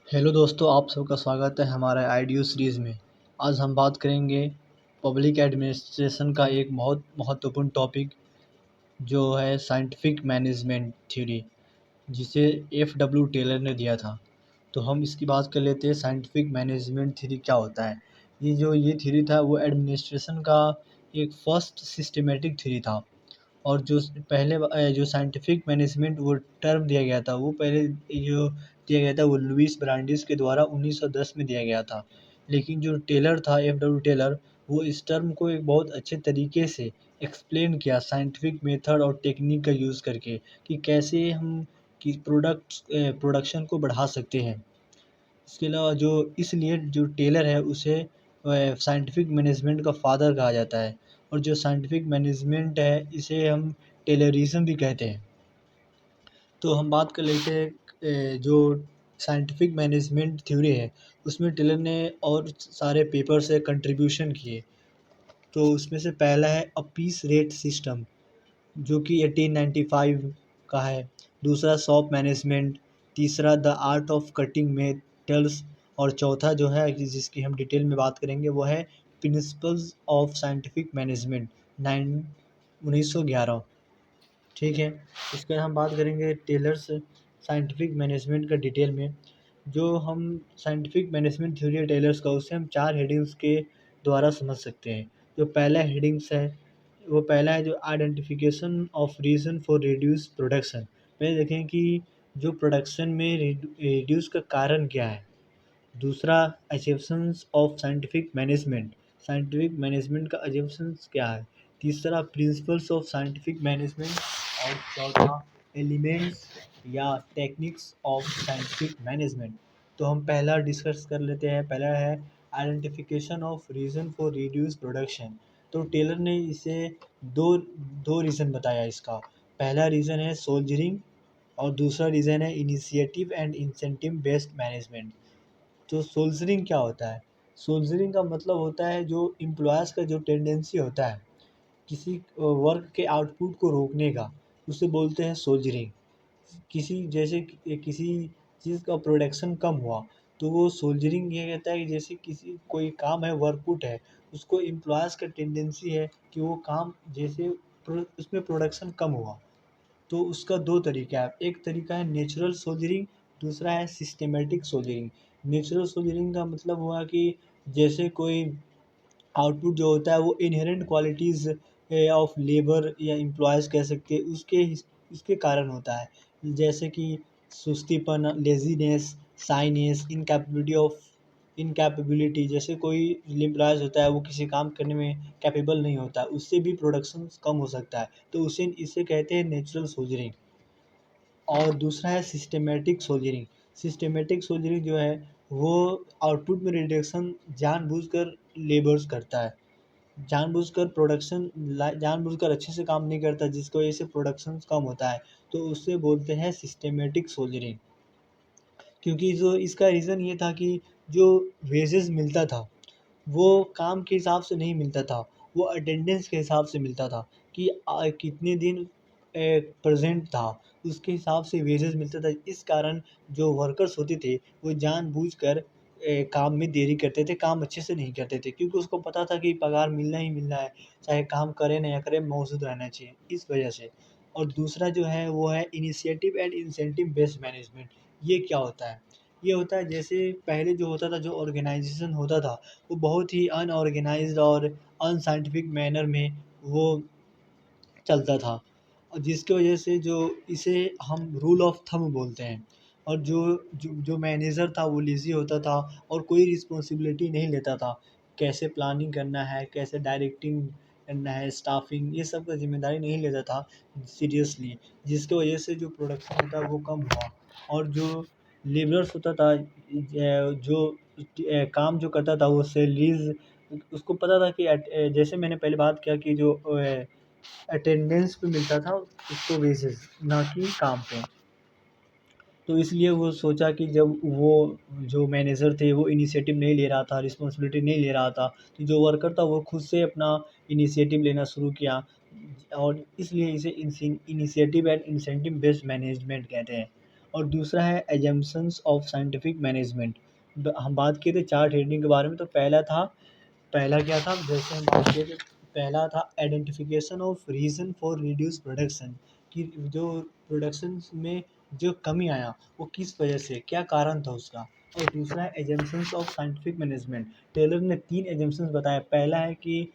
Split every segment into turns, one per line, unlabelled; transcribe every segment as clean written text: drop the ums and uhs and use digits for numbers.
Hello दोस्तों, आप सबका स्वागत है हमारे आइडियो सीरीज़ में। आज हम बात करेंगे पब्लिक एडमिनिस्ट्रेशन का एक बहुत महत्वपूर्ण टॉपिक जो है साइंटिफिक मैनेजमेंट थ्योरी, जिसे एफ डब्ल्यू टेलर ने दिया था। तो हम इसकी बात कर लेते हैं, साइंटिफिक मैनेजमेंट थ्योरी क्या होता है। ये थ्योरी था वो एडमिनिस्ट्रेशन का एक फर्स्ट सिस्टमेटिक थ्योरी था। और जो जो साइंटिफिक मैनेजमेंट वो टर्म दिया गया था, वो पहले जो दिया गया था वो लुईस ब्रांडिस के द्वारा 1910 में दिया गया था। लेकिन जो टेलर था, एफ डब्ल्यू टेलर, वो इस टर्म को एक बहुत अच्छे तरीके से एक्सप्लेन किया साइंटिफिक मेथड और टेक्निक का यूज़ करके, कि कैसे हम कि प्रोडक्शन को बढ़ा सकते हैं। इसके अलावा जो इसलिए जो टेलर है उसे साइंटिफिक मैनेजमेंट का फादर कहा जाता है। और जो साइंटिफिक मैनेजमेंट है इसे हम टेलरिज्म भी कहते हैं। तो हम बात कर लेते हैं जो साइंटिफिक मैनेजमेंट थ्योरी है उसमें टेलर ने और सारे पेपर से कंट्रीब्यूशन किए। तो उसमें से पहला है अ पीस रेट सिस्टम, जो कि 1895 का है। दूसरा शॉप मैनेजमेंट। तीसरा the art of cutting metals. और चौथा जो है जिसकी हम डिटेल में बात करेंगे वो है प्रिंसिपल्स ऑफ साइंटिफिक मैनेजमेंट, 1911। ठीक है। इसके बाद हम बात करेंगे टेलर्स साइंटिफिक मैनेजमेंट का डिटेल में। जो हम साइंटिफिक मैनेजमेंट थ्योरी टेलर्स का, उसे हम 4 हेडिंग्स के द्वारा समझ सकते हैं। जो पहला हेडिंग्स है वो पहला है जो identification of reason for reduce production. पहले देखें कि जो प्रोडक्शन में रिड्यूस का कारण क्या है। दूसरा, अजम्पशंस ऑफ साइंटिफिक मैनेजमेंट का अजम्पशंस क्या है। तीसरा, प्रिंसिपल्स ऑफ साइंटिफिक मैनेजमेंट। और चौथा, एलिमेंट्स या टेक्निक्स ऑफ साइंटिफिक मैनेजमेंट। तो हम पहला डिस्कस कर लेते हैं। पहला है identification of reason for reduce production. तो टेलर ने इसे दो दो रीज़न बताया इसका। पहला रीज़न है सोल्जरिंग और दूसरा रीज़न है initiative and incentive based management. तो सोल्जरिंग क्या होता है? सोल्जरिंग का मतलब होता है जो एम्प्लॉयज़ का जो टेंडेंसी होता है किसी वर्क के आउटपुट को रोकने का, उसे बोलते हैं सोल्जरिंग। किसी चीज़ का प्रोडक्शन कम हुआ तो वो सोल्जरिंग ये कहता है कि जैसे किसी कोई काम है, वर्कपुट है, उसको एम्प्लॉयज़ का टेंडेंसी है कि वो काम जैसे उसमें प्रोडक्शन कम हुआ। तो उसका दो तरीका है। एक तरीका है नेचुरल सोल्जरिंग, दूसरा है सिस्टमेटिक सोल्जरिंग। नेचुरल सोल्जरिंग का मतलब हुआ कि जैसे कोई आउटपुट जो होता है वो इनहेरेंट क्वालिटीज़ ऑफ लेबर या एम्प्लॉयज़ कह सकते हैं उसके कारण होता है। जैसे कि सुस्तीपन, लेज़ीनेस, शाइनेस, इनकैपेबिलिटी। जैसे कोई एम्प्लॉयज़ होता है वो किसी काम करने में कैपेबल नहीं होता, उससे भी प्रोडक्शन कम हो सकता है। तो इसे कहते हैं नेचुरल सोल्जरिंग। और दूसरा है सिस्टमेटिक सोल्जरिंग। सिस्टमेटिक सोल्जरिंग जो है वो आउटपुट में रिडक्शन जानबूझकर लेबर्स करता है। जानबूझकर अच्छे से काम नहीं करता, जिसकी वजह से प्रोडक्शन कम होता है। तो उससे बोलते हैं सिस्टमेटिक सोल्जरिंग। क्योंकि जो इसका रीज़न ये था कि जो वेजेस मिलता था वो काम के हिसाब से नहीं मिलता था, वो अटेंडेंस के हिसाब से मिलता था कि कितने दिन प्रेज़ेंट था, उसके हिसाब से वेजेस मिलता था। इस कारण जो वर्कर्स होते थे वो जानबूझकर काम में देरी करते थे, काम अच्छे से नहीं करते थे, क्योंकि उसको पता था कि पगार मिलना ही मिलना है, चाहे काम करें ना करें, मौजूद रहना चाहिए, इस वजह से। और दूसरा जो है वो है initiative and incentive based management. ये क्या होता है? ये होता है जैसे पहले जो होता था, जो ऑर्गेनाइजेशन होता था वो बहुत ही अनऑर्गेनाइज्ड और अनसाइंटिफिक मैनर में वो चलता था, और जिसकी वजह से जो इसे हम रूल ऑफ थंब बोलते हैं। और जो मैनेजर था वो लेज़ी होता था और कोई रिस्पॉन्सिबिलिटी नहीं लेता था। कैसे प्लानिंग करना है, कैसे डायरेक्टिंग करना है, स्टाफिंग, ये सब का ज़िम्मेदारी नहीं लेता था सीरियसली, जिसकी वजह से जो प्रोडक्शन होता है वो कम हुआ। और जो लेबरर्स होता था जो काम जो करता था वो सैलरीज़ उसको पता था कि जैसे मैंने पहले बात किया कि जो अटेंडेंस पे मिलता था उसको बेसिस, ना कि काम पे। तो इसलिए वो सोचा कि जब वो जो मैनेजर थे वो इनिशिएटिव नहीं ले रहा था, रिस्पॉन्सिबिलिटी नहीं ले रहा था, तो जो वर्कर था वो खुद से अपना इनिशिएटिव लेना शुरू किया। और इसलिए इसे initiative and incentive based management कहते हैं। और दूसरा है एजम्पशंस ऑफ साइंटिफिक मैनेजमेंट। हम बात किए थे चार्ट रीडिंग के बारे में, तो पहला क्या था, जैसे हम बात किए थे, पहला था identification of reason for reduce production, कि जो प्रोडक्शन में जो कमी आया वो किस वजह से, क्या कारण था उसका। और दूसरा है assumptions of scientific management. Taylor ने 3 एजम्पशंस बताए। पहला है कि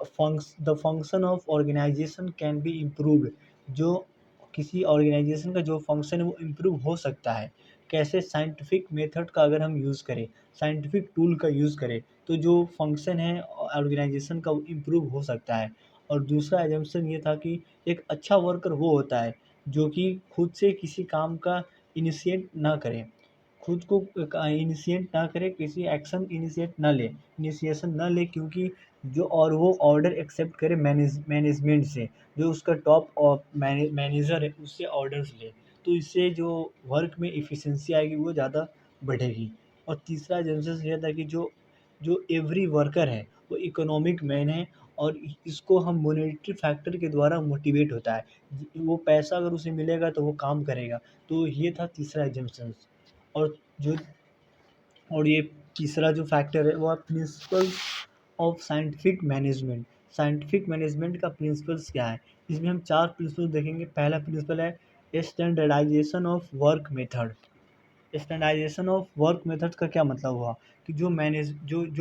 the function of organisation can be improved, जो किसी ऑर्गेनाइजेशन का जो फंक्शन है वो इम्प्रूव हो सकता है। कैसे? साइंटिफिक मेथड का अगर हम यूज़ करें, साइंटिफिक टूल का यूज़ करें, तो जो फंक्शन है ऑर्गेनाइजेशन का वो इम्प्रूव हो सकता है। और दूसरा एजम्पशन ये था कि एक अच्छा वर्कर वो होता है जो कि खुद से किसी काम का इनिशिएट ना करे, खुद को इनिशिएट ना करे, किसी एक्शन इनिशिएशन ना ले, क्योंकि जो और वो ऑर्डर एक्सेप्ट करे मैनेजमेंट से, जो उसका टॉप मैनेजर है उससे ऑर्डर्स ले, तो इससे जो वर्क में इफ़िशिएंसी आएगी वो ज़्यादा बढ़ेगी। और तीसरा एजेंसिस ये था कि जो जो एवरी वर्कर है वो इकोनॉमिक मैन है, और इसको हम मॉनेटरी फैक्टर के द्वारा मोटिवेट होता है, वो पैसा अगर उसे मिलेगा तो वो काम करेगा। तो ये था तीसरा एजम्पशंस। और जो और ये तीसरा जो फैक्टर है वो है principles of scientific management. Scientific management का प्रिंसिपल्स क्या है, इसमें हम 4 प्रिंसिपल देखेंगे। पहला प्रिंसिपल है standardisation of work method. Standardisation of work method का क्या मतलब हुआ कि जो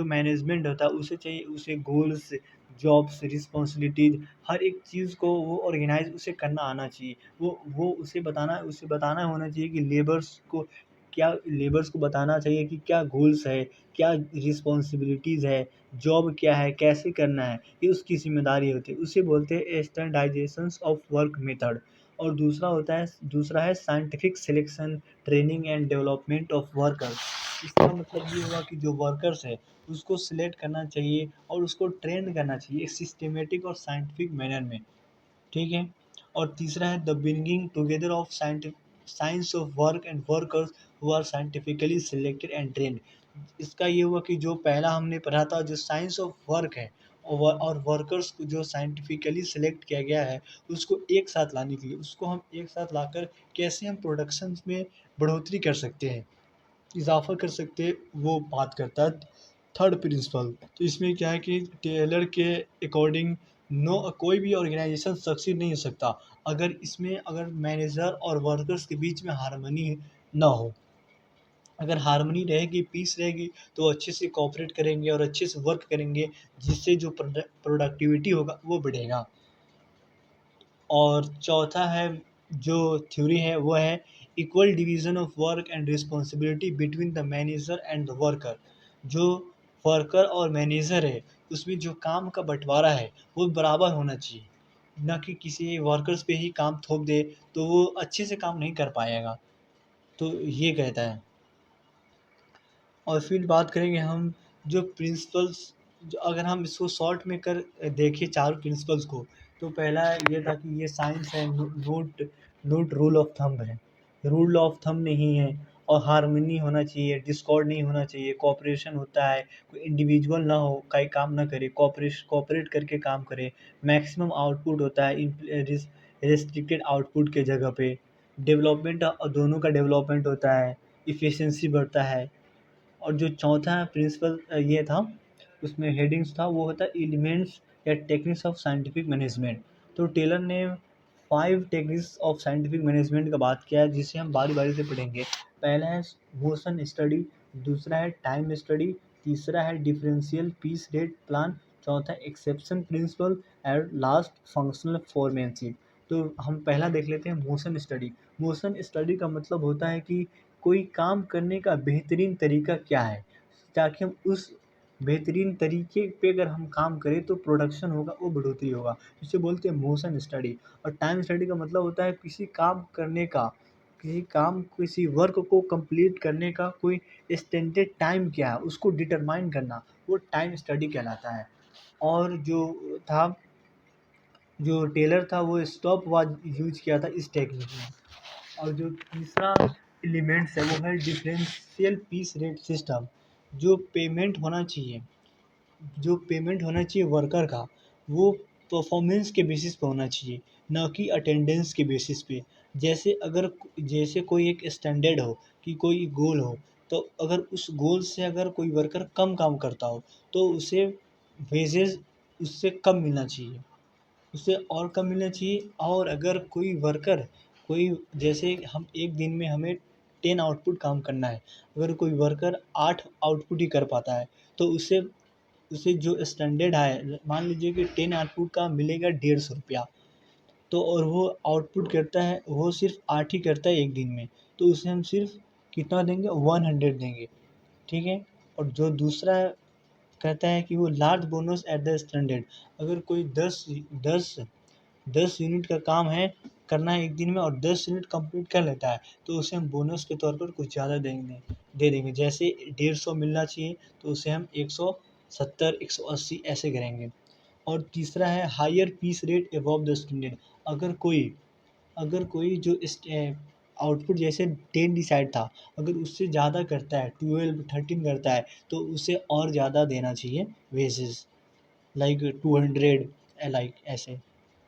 मैनेजमेंट होता है उसे चाहिए, उसे गोल्स, जॉब्स, रिस्पॉन्सिबिलिटीज, हर एक चीज़ को वो ऑर्गेनाइज उसे करना आना चाहिए। वो उसे बताना होना चाहिए कि लेबर्स को बताना चाहिए कि क्या गोल्स है, क्या रिस्पॉन्सिबिलिटीज़ है, जॉब क्या है, कैसे करना है, ये उसकी ज़िम्मेदारी होती है। उसे बोलते हैं स्टैंडर्डाइजेशंस ऑफ वर्क मेथड। और दूसरा है scientific selection, training and development of workers. इसका मतलब ये हुआ कि जो वर्कर्स है उसको सिलेक्ट करना चाहिए और उसको ट्रेन करना चाहिए एक सिस्टमेटिक और साइंटिफिक मैनर में। ठीक है। और तीसरा है the bringing together of science of work and workers who are scientifically selected and trained. इसका ये हुआ कि जो पहला हमने पढ़ा था, जो साइंस ऑफ वर्क है और वर्कर्स को जो साइंटिफिकली सिलेक्ट किया गया है, उसको एक साथ लाने के लिए, उसको हम एक साथ लाकर कैसे हम प्रोडक्शन में बढ़ोतरी कर सकते हैं, इजाफा कर सकते हैं, वो बात करता है थर्ड प्रिंसिपल। तो इसमें क्या है कि टेलर के अकॉर्डिंग कोई भी ऑर्गेनाइजेशन सक्सीड नहीं हो सकता अगर मैनेजर और वर्कर्स के बीच में हार्मनी ना हो। अगर हार्मनी रहेगी, पीस रहेगी, तो अच्छे से कोऑपरेट करेंगे और अच्छे से वर्क करेंगे, जिससे जो प्रोडक्टिविटी होगा वो बढ़ेगा। और चौथा है, जो थ्योरी है वो है equal division of work and responsibility between the manager and the worker. जो वर्कर और मैनेजर है उसमें जो काम का बंटवारा है वो बराबर होना चाहिए, ना कि किसी वर्कर्स पे ही काम थोप दे तो वो अच्छे से काम नहीं कर पाएगा। तो ये कहता है। और फिर बात करेंगे हम जो प्रिंसिपल्स, जो अगर हम इसको शॉर्ट में कर देखें चार प्रिंसिपल्स को, तो पहला ये था कि ये साइंस है, नोट रूल ऑफ थंब है, रूल ऑफ थंब नहीं है। और हार्मनी होना चाहिए, डिस्कॉर्ड नहीं होना चाहिए, कोऑपरेशन होता है, कोई इंडिविजुअल ना हो कई काम ना करे, कोऑपरेट करके काम करे, मैक्सिमम आउटपुट होता है रेस्ट्रिक्टेड आउटपुट के जगह पे, डेवलपमेंट दोनों का डेवलपमेंट होता है, इफ़िशिएंसी बढ़ता है। और जो चौथा प्रिंसिपल ये था, उसमें हेडिंग्स था, वो होता है एलिमेंट्स या टेक्निक्स ऑफ साइंटिफिक मैनेजमेंट। तो टेलर ने 5 टेक्निक्स ऑफ साइंटिफिक मैनेजमेंट का बात किया है, जिसे हम बारी बारी से पढ़ेंगे। पहला है मोशन स्टडी, दूसरा है टाइम स्टडी, तीसरा है डिफरेंशियल पीस रेट प्लान, चौथा exception principle, and last functional foremanship. तो हम पहला देख लेते हैं मोशन स्टडी। मोशन स्टडी का मतलब होता है कि कोई काम करने का बेहतरीन तरीका क्या है, ताकि हम उस बेहतरीन तरीके पे अगर हम काम करें तो प्रोडक्शन होगा, वो बढ़ोतरी होगा। इसे बोलते हैं मोशन स्टडी। और टाइम स्टडी का मतलब होता है किसी वर्क को कंप्लीट करने का कोई स्टैंडर्ड टाइम क्या है उसको डिटरमाइन करना, वो टाइम स्टडी कहलाता है। और था जो टेलर था वो स्टॉप वॉच यूज किया था इस टेक्निक में। और जो तीसरा एलिमेंट्स है वो है डिफरेंशियल पीस रेट सिस्टम। जो पेमेंट होना चाहिए जो पेमेंट होना चाहिए वर्कर का, वो परफॉर्मेंस के बेसिस पे होना चाहिए, ना कि अटेंडेंस के बेसिस पे। जैसे कोई एक स्टैंडर्ड हो कि कोई गोल हो, तो अगर उस गोल से अगर कोई वर्कर कम काम करता हो तो उसे वेजेस उससे कम मिलना चाहिए, उससे और कम मिलना चाहिए। और अगर कोई वर्कर कोई जैसे हम एक दिन में हमें 10 आउटपुट काम करना है, अगर कोई वर्कर 8 आउटपुट ही कर पाता है तो उसे उसे जो स्टैंडर्ड है, मान लीजिए कि 10 आउटपुट का मिलेगा 150 रुपया, तो और वो आउटपुट करता है, वो सिर्फ 8 ही करता है एक दिन में, तो उसे हम सिर्फ कितना देंगे, 100 देंगे। ठीक है। और जो दूसरा कहता है कि वो large bonus at the standard, अगर कोई दस 10 यूनिट का काम है करना है एक दिन में और 10 यूनिट कंप्लीट कर लेता है तो उसे हम बोनस के तौर पर कुछ ज़्यादा दे देंगे, जैसे 150 मिलना चाहिए तो उसे हम 170 180 ऐसे करेंगे। और तीसरा है higher piece rate above the standard, अगर कोई अगर कोई जो आउटपुट जैसे 10 डिसाइड था, अगर उससे ज़्यादा करता है, 12 13 करता है तो उसे और ज़्यादा देना चाहिए वेजेस, लाइक 200 लाइक ऐसे।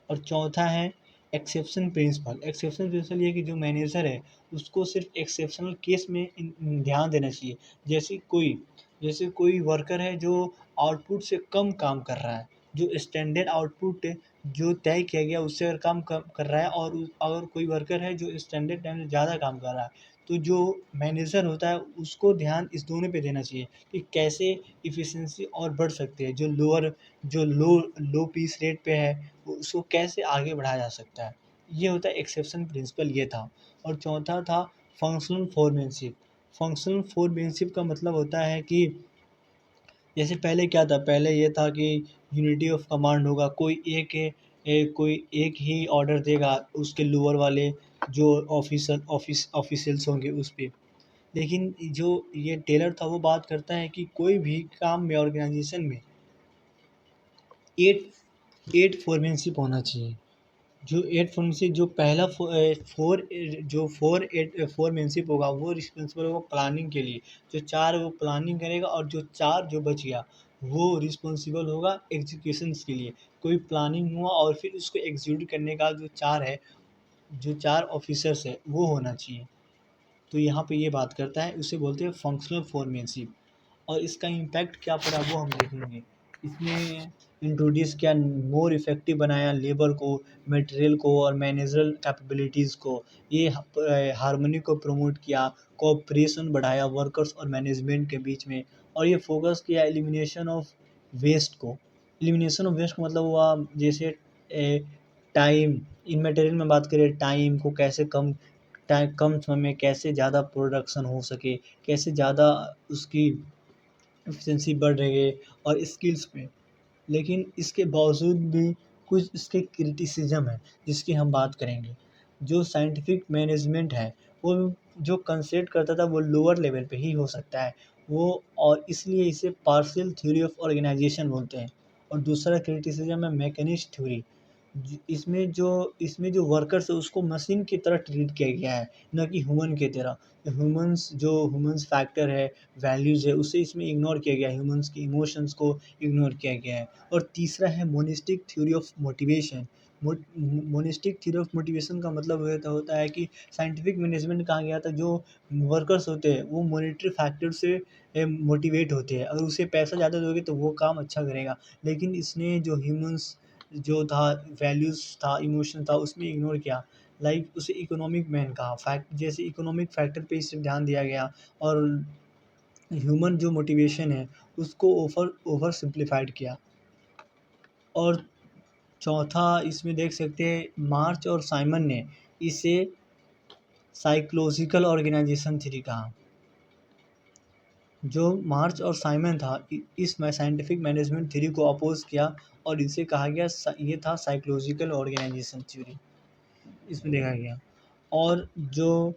और चौथा है एक्सेप्शन प्रिंसिपल। एक्सेप्शन प्रिंसिपल ये कि जो मैनेजर है उसको सिर्फ एक्सेप्शनल केस में ध्यान देना चाहिए। जैसे कोई जैसे कोई वर्कर है जो आउटपुट से कम काम कर रहा है, जो स्टैंडर्ड आउटपुट जो तय किया गया उससे अगर कम कर रहा है, और अगर कोई वर्कर है जो स्टैंडर्ड टाइम से ज़्यादा काम कर रहा है, तो जो मैनेजर होता है उसको ध्यान इस दोनों पे देना चाहिए कि कैसे इफ़िशिएंसी और बढ़ सकती है। जो लो पीस रेट पे है वो उसको कैसे आगे बढ़ाया जा सकता है। ये होता है एक्सेप्शन प्रिंसिपल, ये था। और चौथा था फंक्शनल फोरमैनशिप। फंक्शनल फोरमैनशिप का मतलब होता है कि जैसे पहले क्या था, पहले ये था कि यूनिटी ऑफ कमांड होगा, कोई एक ही ऑर्डर देगा, उसके लोअर वाले जो ऑफिशियल्स होंगे उस पे। लेकिन जो ये टेलर था वो बात करता है कि कोई भी काम में ऑर्गेनाइजेशन में एट एट फोरमैनशिप होना चाहिए। जो एट फोरमैनशिप जो पहला फोरमैनशिप होगा वो रिस्पॉन्सिबल होगा प्लानिंग के लिए, जो चार वो प्लानिंग करेगा, और जो चार जो बच गया वो रिस्पॉन्सिबल होगा एग्जीक्यूशंस के लिए। कोई प्लानिंग हुआ और फिर उसको एग्जीक्यूट करने का जो चार है, जो चार ऑफिसर्स है वो होना चाहिए। तो यहाँ पे ये बात करता है, उसे बोलते हैं फंक्शनल फोरमैनशिप। और इसका इम्पैक्ट क्या पड़ा वो हम देखेंगे। इसने इंट्रोड्यूस किया, मोर इफ़ेक्टिव बनाया लेबर को, मटेरियल को और मैनेजरल कैपेबिलिटीज़ को। ये हार्मनी को प्रमोट किया, कोऑपरेशन बढ़ाया वर्कर्स और मैनेजमेंट के बीच में। और ये फोकस किया एलिमिनेशन ऑफ वेस्ट को। एलिमिनेशन ऑफ वेस्ट का मतलब हुआ जैसे टाइम, इन मटेरियल में बात करें टाइम को कैसे कम समय में कैसे ज़्यादा प्रोडक्शन हो सके, कैसे ज़्यादा उसकी एफिशिएंसी बढ़ रही है, और स्किल्स पे। लेकिन इसके बावजूद भी कुछ इसके क्रिटिसिज्म है जिसकी हम बात करेंगे। जो साइंटिफिक मैनेजमेंट है वो जो कंसेप्ट करता था वो लोअर लेवल पे ही हो सकता है वो, और इसलिए इसे पार्शियल थ्योरी ऑफ ऑर्गेनाइजेशन बोलते हैं। और दूसरा क्रिटिसिज्म है मैकेनिस्ट थ्योरी। इसमें जो वर्कर्स है उसको मशीन की तरह ट्रीट किया गया है, न कि ह्यूमन की तरह। ह्यूमंस फैक्टर है, वैल्यूज़ है, उसे इसमें इग्नोर किया गया है, ह्यूमंस की इमोशंस को इग्नोर किया गया है। और तीसरा है monistic theory of motivation. Monistic theory of motivation का मतलब होता है कि साइंटिफिक मैनेजमेंट कहा गया था जो वर्कर्स होते हैं वो मॉनेटरी फैक्टर से मोटिवेट होते हैं, अगर उसे पैसा ज़्यादा दोगे तो वो काम अच्छा करेगा। लेकिन इसने जो ह्यूमंस जो था, वैल्यूज़ था, इमोशन था, उसमें इग्नोर किया। लाइक उसे इकोनॉमिक मैन कहा, फैक्ट जैसे इकोनॉमिक फैक्टर पे इसे ध्यान दिया गया। और ह्यूमन जो मोटिवेशन है उसको ओवर सिंप्लीफाइड किया। और चौथा इसमें देख सकते हैं मार्च और साइमन ने इसे साइकोलॉजिकल ऑर्गेनाइजेशन थ्योरी कहा। जो मार्च और साइमन था इस साइंटिफिक मैनेजमेंट थ्योरी को अपोज किया, और इसे कहा गया ये था साइकोलॉजिकल ऑर्गेनाइजेशन थ्योरी, इसमें देखा गया। और जो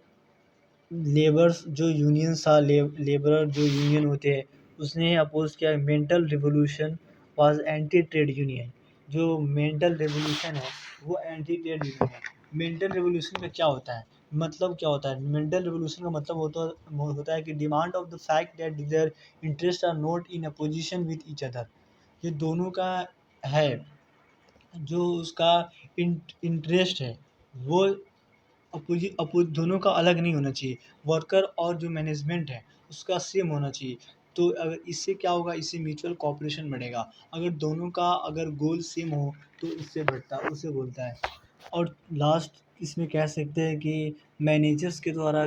जो यूनियंस था, लेबरर जो यूनियन होते हैं उसने अपोज किया mental revolution was anti trade union. जो मेंटल रिवोल्यूशन है वो एंटी ट्रेड यूनियन है। मेंटल रिवोल्यूशन में क्या होता है, मतलब क्या होता है, मेंटल रिवोल्यूशन का मतलब होता है कि demand of the fact that their interest are not in opposition with each other. ये दोनों का है, जो उसका इंटरेस्ट है वो दोनों का अलग नहीं होना चाहिए। वर्कर और जो मैनेजमेंट है उसका सेम होना चाहिए। तो अगर इससे क्या होगा, इससे म्यूचुअल कोऑपरेशन बढ़ेगा। अगर दोनों का अगर गोल सेम हो तो उससे बोलता है। और लास्ट इसमें कह सकते हैं कि मैनेजर्स के द्वारा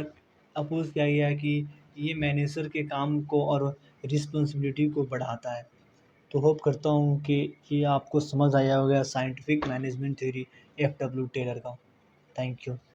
अपोज किया गया है कि ये मैनेजर के काम को और रिस्पॉन्सिबिलिटी को बढ़ाता है। तो होप करता हूँ कि ये आपको समझ आया होगा scientific management theory F W Taylor का। Thank you.